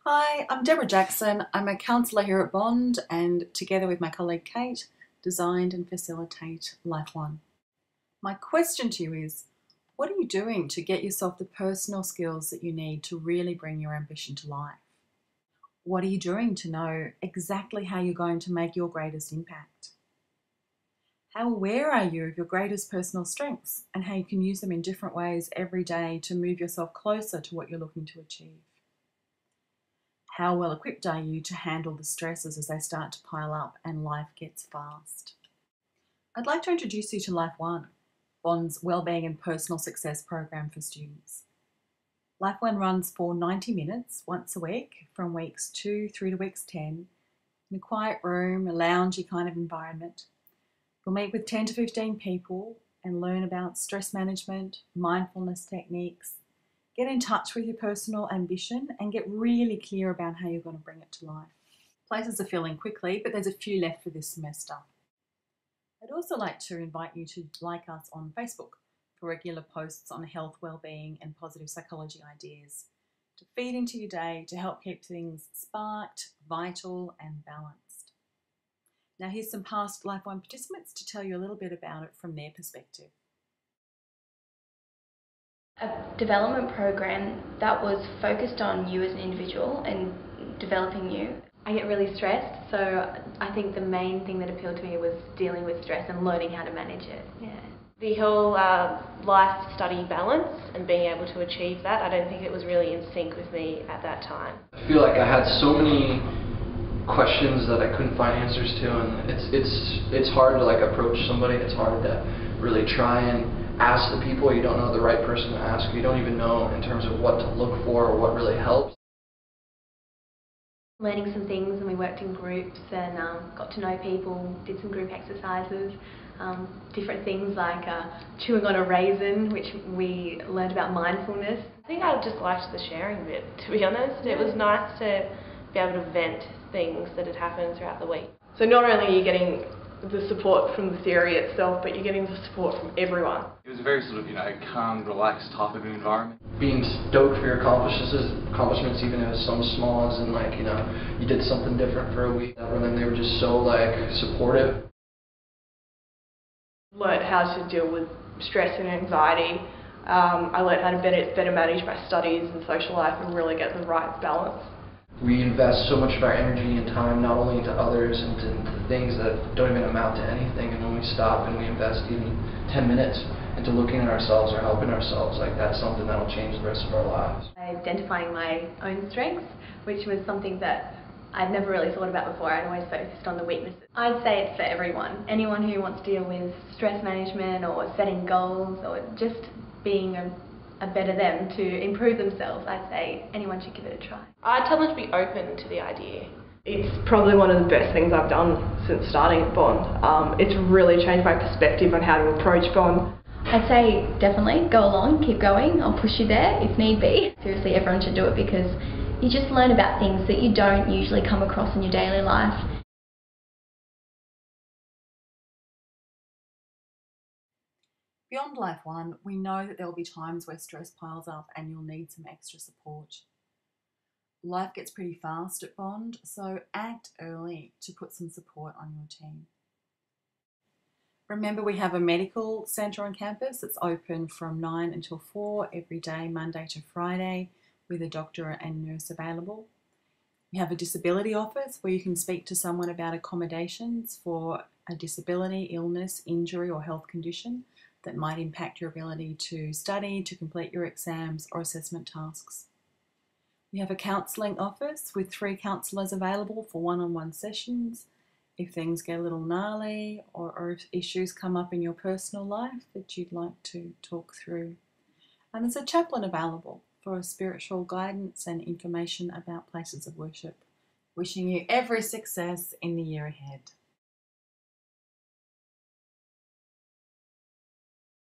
Hi, I'm Deborah Jackson. I'm a counsellor here at Bond and together with my colleague Kate, designed and facilitate Life One. My question to you is, what are you doing to get yourself the personal skills that you need to really bring your ambition to life? What are you doing to know exactly how you're going to make your greatest impact? How aware are you of your greatest personal strengths and how you can use them in different ways every day to move yourself closer to what you're looking to achieve? How well equipped are you to handle the stresses as they start to pile up and life gets fast? I'd like to introduce you to Life One, Bond's Wellbeing and Personal Success program for students. Life One runs for 90 minutes once a week from weeks 2 through to weeks 10 in a quiet room, a loungy kind of environment. You'll meet with 10 to 15 people and learn about stress management, mindfulness techniques, get in touch with your personal ambition and get really clear about how you're going to bring it to life. Places are filling quickly, but there's a few left for this semester. I'd also like to invite you to like us on Facebook for regular posts on health, well-being and positive psychology ideas to feed into your day to help keep things sparked, vital and balanced. Now here's some past Life One participants to tell you a little bit about it from their perspective. A development program that was focused on you as an individual and developing you. I get really stressed, so I think the main thing that appealed to me was dealing with stress and learning how to manage it. Yeah. The whole life-study balance and being able to achieve that, I don't think it was really in sync with me at that time. I feel like I had so many questions that I couldn't find answers to, and it's hard to approach somebody. It's hard to really try and ask the people. You don't know the right person to ask. You don't even know in terms of what to look for or what really helps. Learning some things, and we worked in groups and got to know people, did some group exercises, different things like chewing on a raisin, which we learned about mindfulness. I think I just liked the sharing bit, to be honest. It was nice to be able to vent things that had happened throughout the week. So not only are you getting the support from the theory itself, but you're getting the support from everyone. It was a very sort of, calm, relaxed type of environment. Being stoked for your accomplishments, even if it's some small, as in you did something different for a week. And then they were just so supportive. Learned how to deal with stress and anxiety. I learned how to better manage my studies and social life and really get the right balance. We invest so much of our energy and time not only into others and into things that don't even amount to anything, and when we stop and we invest even 10 minutes into looking at ourselves or helping ourselves, that's something that'll change the rest of our lives. Identifying my own strengths, which was something that I'd never really thought about before. I'd always focused on the weaknesses. I'd say it's for everyone. Anyone who wants to deal with stress management or setting goals or just being a better them to improve themselves, I'd say anyone should give it a try. I'd tell them to be open to the idea. It's probably one of the best things I've done since starting at Bond. It's really changed my perspective on how to approach Bond. I'd say definitely go along, keep going, I'll push you there if need be. Seriously, everyone should do it because you just learn about things that you don't usually come across in your daily life. Beyond Life One, we know that there will be times where stress piles up and you'll need some extra support. Life gets pretty fast at Bond, so act early to put some support on your team. Remember, we have a medical centre on campus that's open from 9 until 4 every day, Monday to Friday, with a doctor and nurse available. We have a disability office where you can speak to someone about accommodations for a disability, illness, injury or health condition that might impact your ability to study, to complete your exams or assessment tasks. We have a counselling office with 3 counsellors available for one-on-one sessions if things get a little gnarly or if issues come up in your personal life that you'd like to talk through. And there's a chaplain available for spiritual guidance and information about places of worship. Wishing you every success in the year ahead.